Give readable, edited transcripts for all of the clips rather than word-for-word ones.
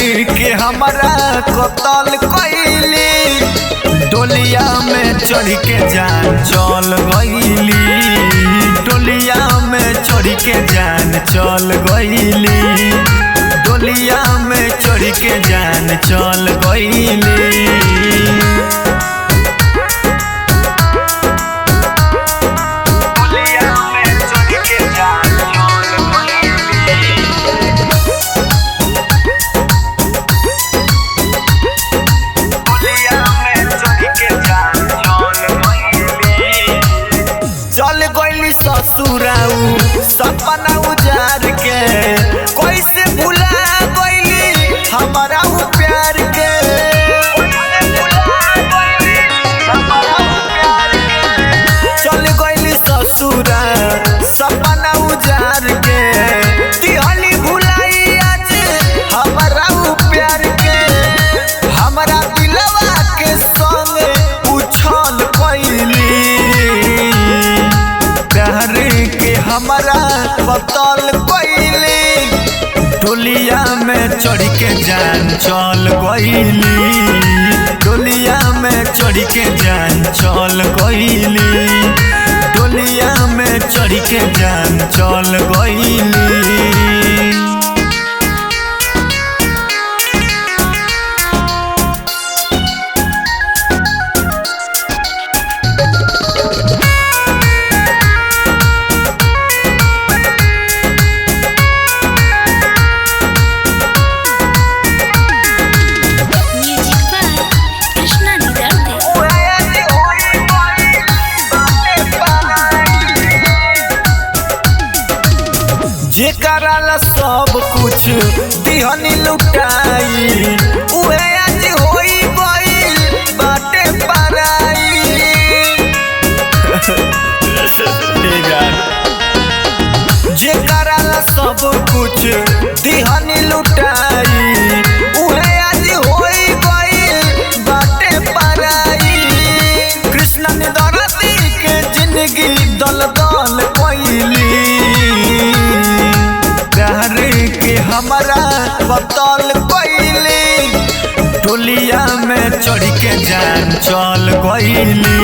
के हमारा कतल कइली, डोलिया में चढ़ के जान चल गइली, डोलिया में चढ़ के जान चल गइली, डोलिया में चढ़ के जान चल गइली। चल गइली ससुराऊ सपना उजार के, कैसे भुला गइली हमारा प्यार के, चल गइली ससुरा सपना उजार के, दिहली भुलाई आज हमारा प्यार के, हमारा दिलवा के संग उछल कइली, प्यार के हमारा कतल कइली, डोलिया में चढ़ के जान चल गइली, डोलिया में चढ़ के जान चल गइली, डोलिया में चढ़ के जान चल गइली। जेकरा ला सब कुछ दिहनी लुटाई, उहे आज होई गइल बाटे पराई। जेकरा ला सब कुछ दिहनी लुटाई, उहे आज होई गइल बाटे पराई। कृष्ण ने दरदी के जिंदगी दल दल कइली, प्यार के हमारा कतल कइली, डोलिया में चढ़ के जान चल गइली,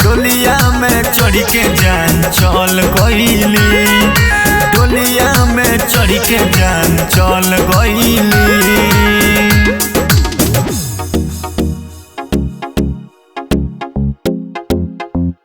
डोलिया में चढ़ के जान चल गइली, डोलिया में चढ़ के जान चल गइली।